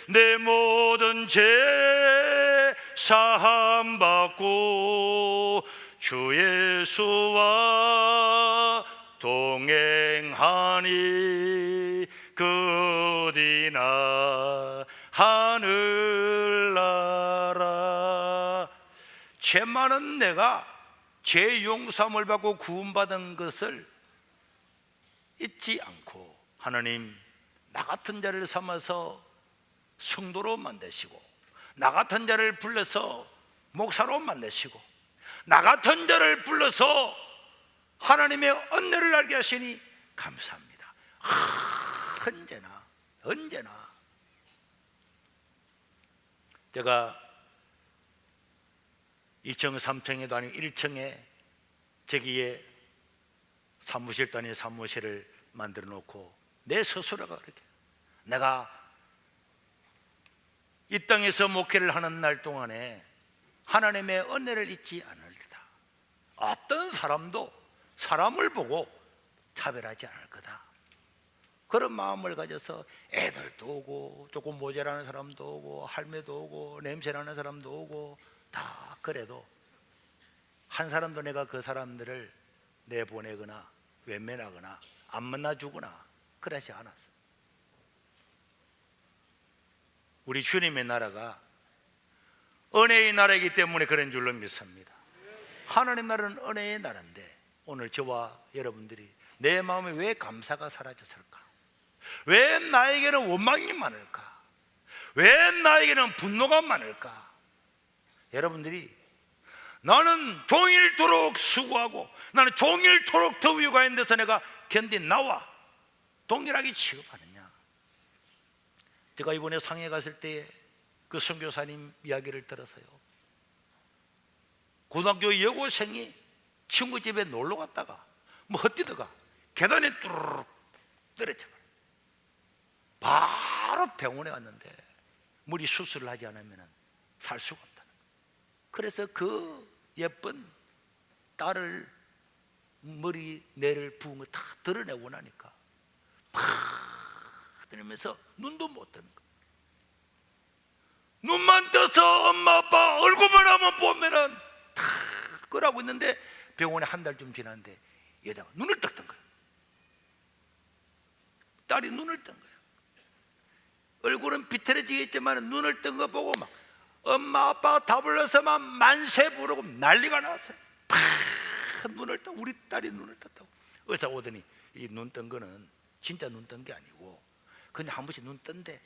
내 모든 죄 사함 받고 주 예수와 동행하니, 그 어디나 하늘나라. 죄 많은 내가 죄 용서함을 받고 구원받은 것을 잊지 않고, 하나님 나 같은 자를 삼아서 성도로 만드시고, 나 같은 자를 불러서 목사로 만드시고, 나 같은 자를 불러서 하나님의 은혜를 알게 하시니 감사합니다. 언제나 제가 2층 3층에도 아니고 1층에 저기에 사무실 단위 사무실을 만들어 놓고 내 스스로가 그렇게, 내가 이 땅에서 목회를 하는 날 동안에 하나님의 은혜를 잊지 않으리다. 어떤 사람도 사람을 보고 차별하지 않을 거다. 그런 마음을 가져서 애들도 오고, 조금 모자라는 사람도 오고, 할매도 오고, 냄새나는 사람도 오고, 다 그래도 한 사람도 내가 그 사람들을 내보내거나 외면하거나 안 만나주거나 그러지 않았어. 우리 주님의 나라가 은혜의 나라이기 때문에 그런 줄로 믿습니다. 하나님 나라는 은혜의 나라인데, 오늘 저와 여러분들이 내 마음에 왜 감사가 사라졌을까? 왜 나에게는 원망이 많을까? 왜 나에게는 분노가 많을까? 여러분들이 나는 종일토록 수고하고 나는 종일토록 더위가 있는 데서 내가 견딘 나와 동일하게 취급하느냐? 제가 이번에 상해 갔을 때 그 선교사님 이야기를 들었어요. 고등학교 여고생이 친구 집에 놀러 갔다가 뭐 헛디다가 계단에 뚜루룩 떨어져 버려. 바로 병원에 갔는데 물이 수술을 하지 않으면 살 수가 없다는 거예요. 그래서 그 예쁜 딸을 머리내를 부은 거 다 드러내고 나니까 팍 들으면서 눈도 못 뜨는 거야. 눈만 떠서 엄마 아빠 얼굴만 한번 보면은 다 그러고 있는데 병원에 한 달쯤 지났는데 여자가 눈을 떴던 거야. 딸이 눈을 뜬 거야. 얼굴은 비틀어지겠지만 눈을 뜬 거 보고 막 엄마 아빠가 다 불러서만 만세 부르고 난리가 났어요. 팍 눈을 떠. 우리 딸이 눈을 떴다고. 의사 오더니 이 눈 뜬 거는 진짜 눈 뜬 게 아니고 그냥 한 번씩 눈 뜬대.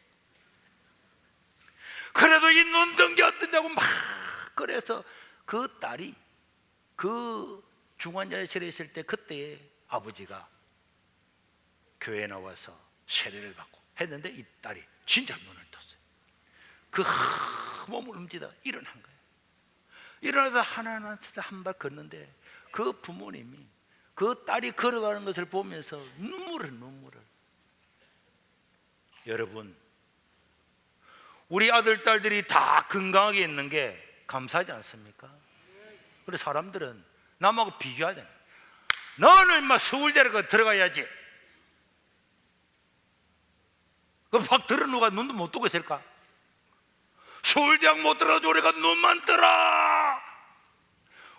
그래도 이 눈 뜬 게 어떠냐고 막. 그래서 그 딸이 그 중환자실에 있을 때 그때 아버지가 교회에 나와서 세례를 받고 했는데 이 딸이 진짜 눈을 떴어요. 그 몸을 움직이다가 일어난 거예요. 일어나서 하나하나 한 발 걷는데 그 부모님이 그 딸이 걸어가는 것을 보면서 눈물을. 여러분, 우리 아들 딸들이 다 건강하게 있는 게 감사하지 않습니까? 그래서 사람들은 남하고 비교하잖아요. 너는 인마 서울대를 들어가야지. 그럼 확 들어 누가 눈도 못 뜨고 있을까? 서울대학 못 들어가지고 우리가 눈만 뜨라.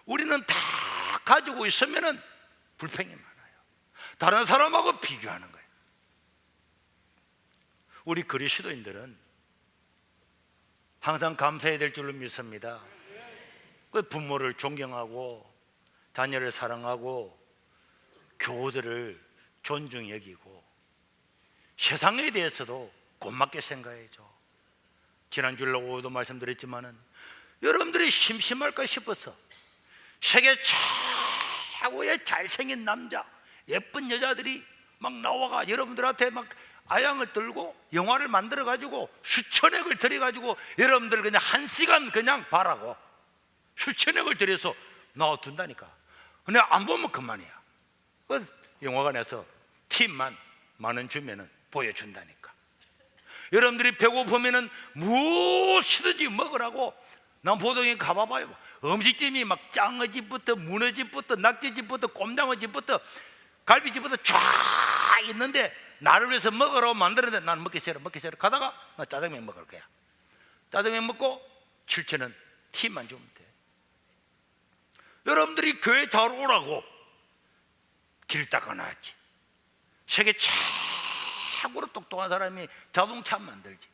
우리는 다 가지고 있으면은 불평이 많아요. 다른 사람하고 비교하는 거예요. 우리 그리스도인들은 항상 감사해야 될 줄로 믿습니다. 그 부모를 존경하고 자녀를 사랑하고 교우들을 존중 여기고 세상에 대해서도 고맙게 생각해야죠. 지난 주일 오후도 말씀드렸지만은 여러분들이 심심할까 싶어서 세계 최고의 잘생긴 남자, 예쁜 여자들이 막 나와가 여러분들한테 막 아양을 들고 영화를 만들어 가지고 수천억을 들여 가지고 여러분들 그냥 1시간 그냥 봐라고 수천억을 들여서 나와둔다니까. 근데 안 보면 그만이야. 그 영화관에서 팁만 10,000원 주면은 보여준다니까. 여러분들이 배고프면은 무엇이든지 먹으라고. 난 보동에 가봐봐요. 음식점이 막 짱어집부터 문어집부터 낙지집부터 꼼장어집부터 갈비집부터 쫙 있는데 나를 위해서 먹으라고 만들었는데 나는 먹기 싫어. 가다가 나 짜장면 먹을 거야. 짜장면 먹고 7,000원 팁만 주면 돼. 여러분들이 교회 잘 오라고 길 닦아놔야지. 세계 최고로 똑똑한 사람이 자동차 만들지.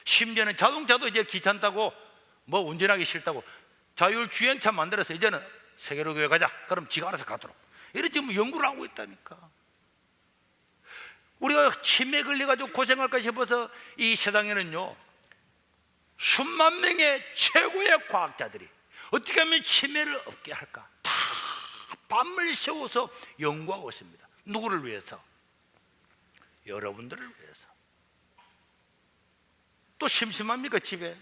심지어는 자동차도 이제 귀찮다고 뭐 운전하기 싫다고 자율주행차 만들어서 이제는 세계로 교회 가자. 그럼 지가 알아서 가도록 이렇게 뭐 연구를 하고 있다니까. 우리가 치매에 걸려가지고 고생할까 싶어서 이 세상에는요 수만 명의 최고의 과학자들이 어떻게 하면 치매를 없게 할까 다 밤을 새워서 연구하고 있습니다. 누구를 위해서? 여러분들을 위해서. 또 심심합니까? 집에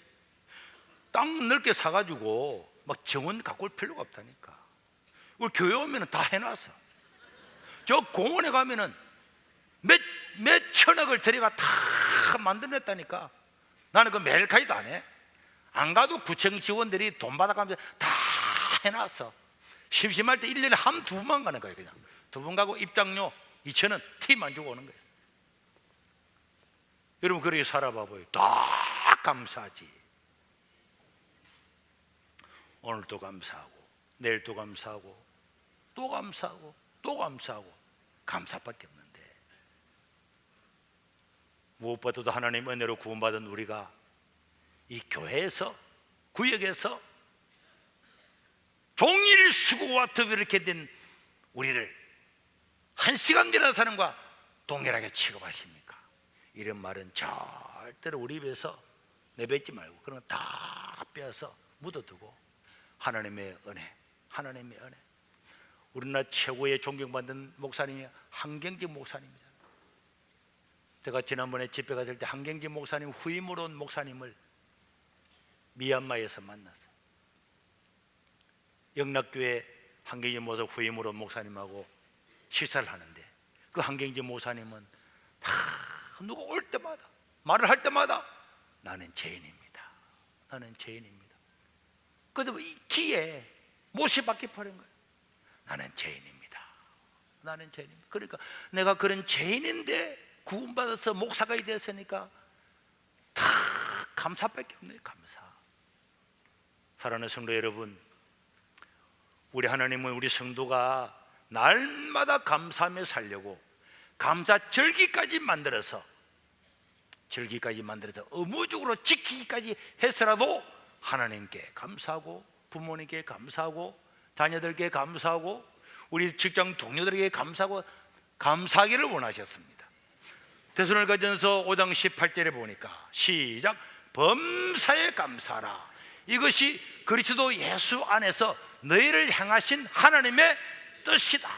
땅 넓게 사가지고 막 정원 가꿀 필요가 없다니까. 우리 교회 오면 다 해놨어. 저 공원에 가면은 몇 천억을 들여가 다 만들어냈다니까. 나는 그 매일까지도 안 해. 안 가도 구청 직원들이 돈 받아가면서 다 해놨어. 심심할 때 1년에 한 두 번만 가는 거예요. 그냥 두 번 가고 입장료 2,000원 팁만 주고 오는 거예요. 여러분 그렇게 살아봐봐요. 다 감사하지. 오늘도 감사하고 내일도 감사하고 또 감사하고 또 감사하고 감사밖에 없는데, 무엇보다도 하나님 은혜로 구원받은 우리가 이 교회에서 구역에서 종일 수고와 더비 이렇게 된 우리를 1시간이라는 사람과 동일하게 취급하십니까? 이런 말은 절대로 우리 입에서 내뱉지 말고 그런 거 다 빼어서 묻어두고 하나님의 은혜, 하나님의 은혜. 우리나라 최고의 존경받는 목사님이 한경직 목사님이잖아요. 제가 지난번에 집회 갔을 때 한경직 목사님 후임으로 온 목사님을 미얀마에서 만났어요. 영락교회 한경직 목사 후임으로 온 목사님하고 식사를 하는데 그 한경직 목사님은 다 누가 올 때마다 말을 할 때마다 나는 죄인입니다. 나는 죄인입니다. 그래서 이 지혜 못이 박혀 버린 거예요. 나는 죄인입니다. 나는 죄인입니다. 그러니까 내가 그런 죄인인데 구원받아서 목사가 됐으니까 다 감사밖에 없네요. 감사. 사랑하는 성도 여러분, 우리 하나님은 우리 성도가 날마다 감사하며 살려고 감사 절기까지 만들어서 의무적으로 지키기까지 해서라도 하나님께 감사하고 부모님께 감사하고 자녀들께 감사하고 우리 직장 동료들에게 감사하고 감사하기를 원하셨습니다. 데살로니가전서 5장 18절에 보니까 시작, 범사에 감사하라. 이것이 그리스도 예수 안에서 너희를 향하신 하나님의 뜻이다.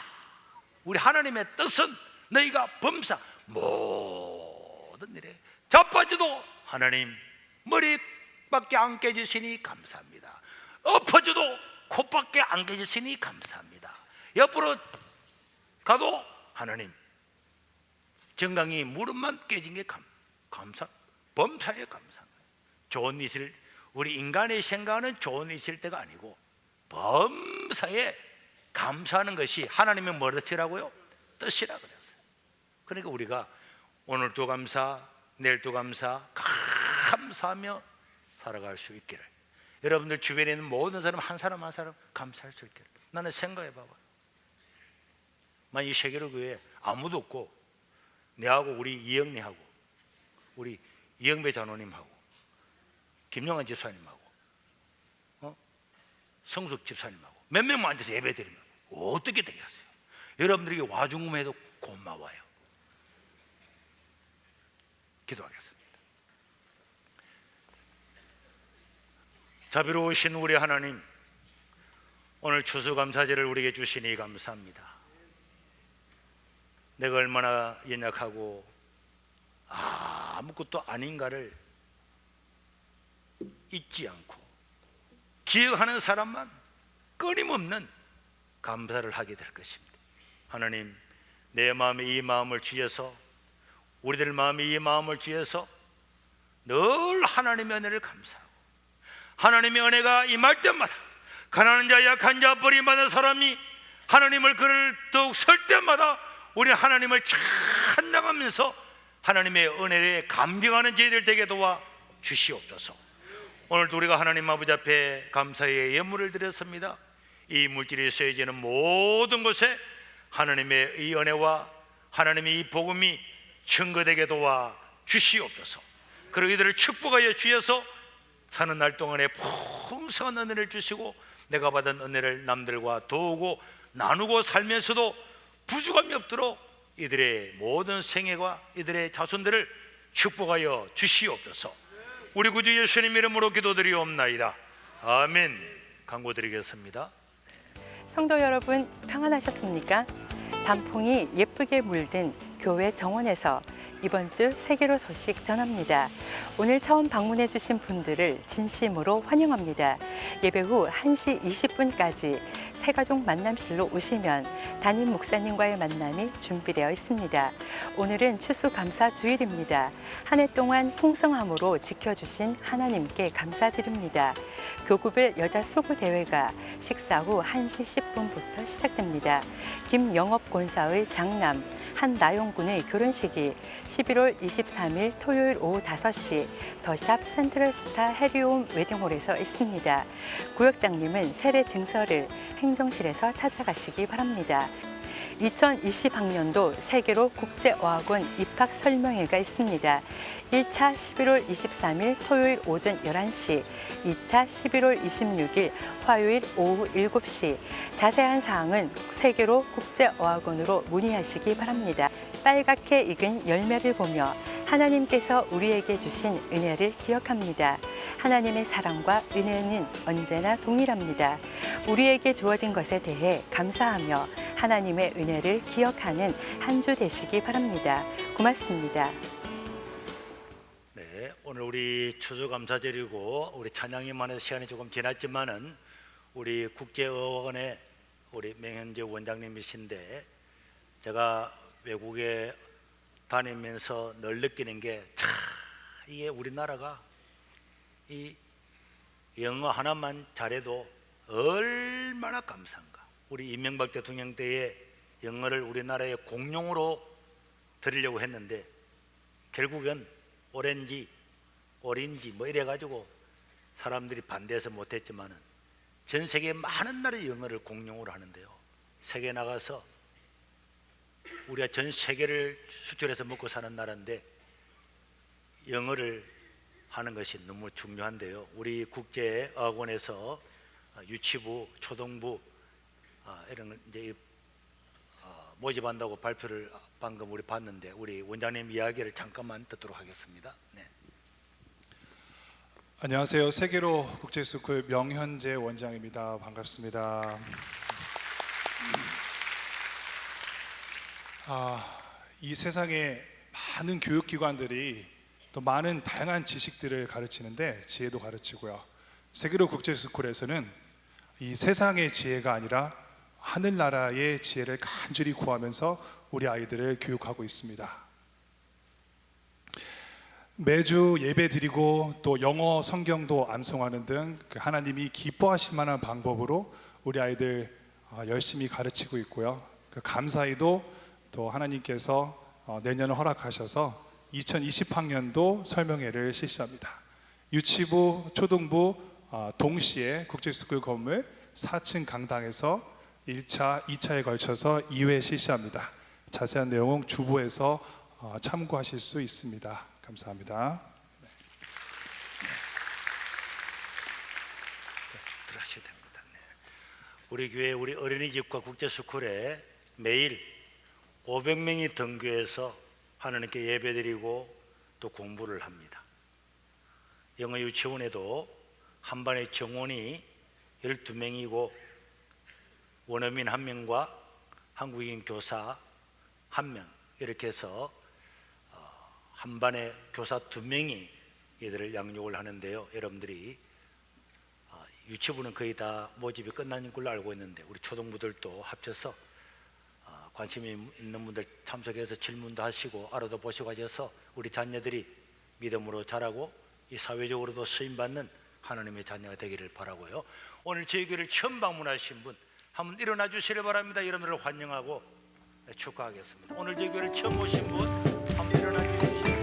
우리 하나님의 뜻은 너희가 범사 모든 일에 자빠져도 하나님 머리밖에 안 깨지시니 감사합니다. 엎어져도 코밖에 안 깨지시니 감사합니다. 옆으로 가도 하나님 정강이 무릎만 깨진 게 감사, 범사에 감사합니다. 좋은 일을 우리 인간이 생각하는 좋은 일일 때가 아니고 범사에 감사하는 것이 하나님의 뭐라고요? 뜻이라 그랬어요. 그러니까 우리가 오늘도 감사, 내일도 감사하며 살아갈 수 있기를, 여러분들 주변에 있는 모든 사람 한 사람 한 사람 감사할 수 있기를. 나는 생각해 봐봐. 만약 이 세계로 교회에 아무도 없고 내하고 우리 이영래하고 우리 이영배 장로님하고 김영환 집사님하고 성숙 집사님하고 몇 명만 앉아서 예배 드리면 어떻게 되겠어요? 여러분들에게 와중음해도 고마워요. 기도하겠습니다. 자비로우신 우리 하나님, 오늘 추수감사제를 우리에게 주시니 감사합니다. 내가 얼마나 연약하고 아무것도 아닌가를 잊지 않고 기억하는 사람만 끊임없는 감사를 하게 될 것입니다. 하나님, 내 마음에 이 마음을 주셔서, 우리들 마음에 이 마음을 주셔서 늘 하나님의 은혜를 감사하고, 하나님의 은혜가 임할 때마다 가난한 자, 약한 자, 버림받은 사람이 하나님을 그를 더욱 설 때마다 우리 하나님을 찬양하면서 하나님의 은혜에 감격하는 저희들 되게 도와 주시옵소서. 오늘도 우리가 하나님 아버지 앞에 감사의 예물을 드렸습니다. 이 물질이 쓰여지는 모든 곳에 하나님의 이 은혜와 하나님의 이 복음이 증거되게 도와 주시옵소서. 그리고 이들을 축복하여 주셔서 사는 날 동안에 풍성한 은혜를 주시고 내가 받은 은혜를 남들과 도우고 나누고 살면서도 부족함이 없도록 이들의 모든 생애와 이들의 자손들을 축복하여 주시옵소서. 우리 구주 예수님 이름으로 기도드리옵나이다. 아멘. 강구드리겠습니다. 성도 여러분, 평안하셨습니까? 단풍이 예쁘게 물든 교회 정원에서 이번 주 세계로 소식 전합니다. 오늘 처음 방문해 주신 분들을 진심으로 환영합니다. 예배 후 1시 20분까지 새가족 만남실로 오시면 담임 목사님과의 만남이 준비되어 있습니다. 오늘은 추수감사 주일입니다. 한 해 동안 풍성함으로 지켜주신 하나님께 감사드립니다. 교구별 여자 수구 대회가 식사 후 1시 10분부터 시작됩니다. 김영업 권사의 장남 한나용군의 결혼식이 11월 23일 토요일 오후 5시 더샵 센트럴스타 해리움 웨딩홀에서 있습니다. 구역장님은 세례 증서를 행정실에서 찾아가시기 바랍니다. 2020학년도 세계로 국제어학원 입학 설명회가 있습니다. 1차 11월 23일 토요일 오전 11시, 2차 11월 26일 화요일 오후 7시. 자세한 사항은 세계로 국제어학원으로 문의하시기 바랍니다. 빨갛게 익은 열매를 보며 하나님께서 우리에게 주신 은혜를 기억합니다. 하나님의 사랑과 은혜는 언제나 동일합니다. 우리에게 주어진 것에 대해 감사하며 하나님의 은혜를 기억하는 한 주 되시기 바랍니다. 고맙습니다. 네, 오늘 우리 추수감사절이고 우리 찬양이만해서 시간이 조금 지났지만은 우리 국제어학원의 우리 맹현재 원장님이신데 제가 외국에 다니면서 늘 느끼는 게 참 이게 우리나라가 이 영어 하나만 잘해도 얼마나 감사한가. 우리 이명박 대통령 때에 영어를 우리나라의 공용어로 드리려고 했는데 결국은 오렌지 뭐 이래가지고 사람들이 반대해서 못했지만은 전 세계 많은 나라의 영어를 공용어로 하는데요. 세계 나가서 우리가 전 세계를 수출해서 먹고 사는 나라인데 영어를 하는 것이 너무 중요한데요. 우리 국제어학원에서 유치부, 초등부 이런 걸 이제 모집한다고 발표를 방금 우리 봤는데 우리 원장님 이야기를 잠깐만 듣도록 하겠습니다. 네. 안녕하세요. 세계로 국제스쿨 명현재 원장입니다. 반갑습니다. 이 세상에 많은 교육기관들이 또 많은 다양한 지식들을 가르치는데 지혜도 가르치고요. 세계로 국제스쿨에서는 이 세상의 지혜가 아니라 하늘나라의 지혜를 간절히 구하면서 우리 아이들을 교육하고 있습니다. 매주 예배 드리고 또 영어 성경도 암송하는 등 하나님이 기뻐하실 만한 방법으로 우리 아이들 열심히 가르치고 있고요. 감사히도 또 하나님께서 내년을 허락하셔서 2020학년도 설명회를 실시합니다. 유치부, 초등부 동시에 국제스쿨 건물 4층 강당에서 1차, 2차에 걸쳐서 2회 실시합니다. 자세한 내용은 주부에서 참고하실 수 있습니다. 감사합니다. 들어가셔도 됩니다. 네. 우리 교회 우리 어린이집과 국제스쿨에 매일 500명이 등교해서 하나님께 예배드리고 또 공부를 합니다. 영어 유치원에도 한 반의 정원이 12명이고 원어민 1명과 한국인 교사 1명 이렇게 해서 한 반에 교사 2명이 얘들을 양육을 하는데요. 여러분들이 유치부는 거의 다 모집이 끝난 걸로 알고 있는데 우리 초등부들도 합쳐서 관심이 있는 분들 참석해서 질문도 하시고 알아도 보시고 하셔서 우리 자녀들이 믿음으로 자라고 이 사회적으로도 쓰임받는 하나님의 자녀가 되기를 바라고요. 오늘 저희 교회를 처음 방문하신 분 한번 일어나 주시길 바랍니다. 여러분들을 환영하고 축하하겠습니다. 오늘 저희 교회를 처음 오신 분 한번 일어나 주시기 바랍니다.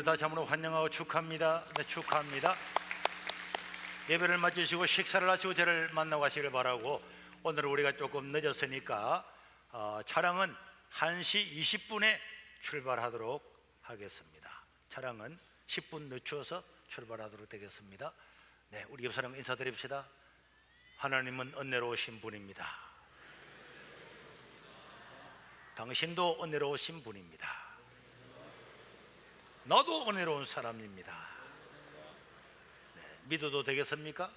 다시 한번 환영하고 축하합니다. 네, 축하합니다. 예배를 마치시고 식사를 하시고 저를 만나고 가시길 바라고 오늘 우리가 조금 늦었으니까 차량은 1시 20분에 출발하도록 하겠습니다. 차량은 10분 늦춰서 출발하도록 되겠습니다. 네, 우리 옆 사람 인사드립시다. 하나님은 은혜로우신 분입니다. 당신도 은혜로우신 분입니다. 나도 은혜로운 사람입니다. 네, 믿어도 되겠습니까?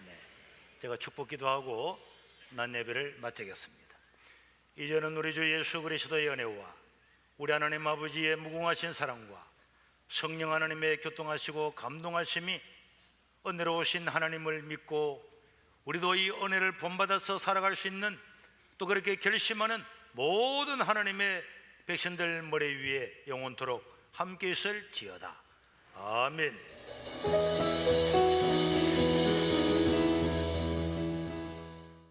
네, 제가 축복 기도하고 난 예배를 마치겠습니다. 이제는 우리 주 예수 그리스도의 은혜와 우리 하나님 아버지의 무궁하신 사랑과 성령 하나님의 교통하시고 감동하심이 은혜로우신 하나님을 믿고 우리도 이 은혜를 본받아서 살아갈 수 있는 또 그렇게 결심하는 모든 하나님의 백성들 머리 위에 영원토록 함께 있을지어다. 아멘.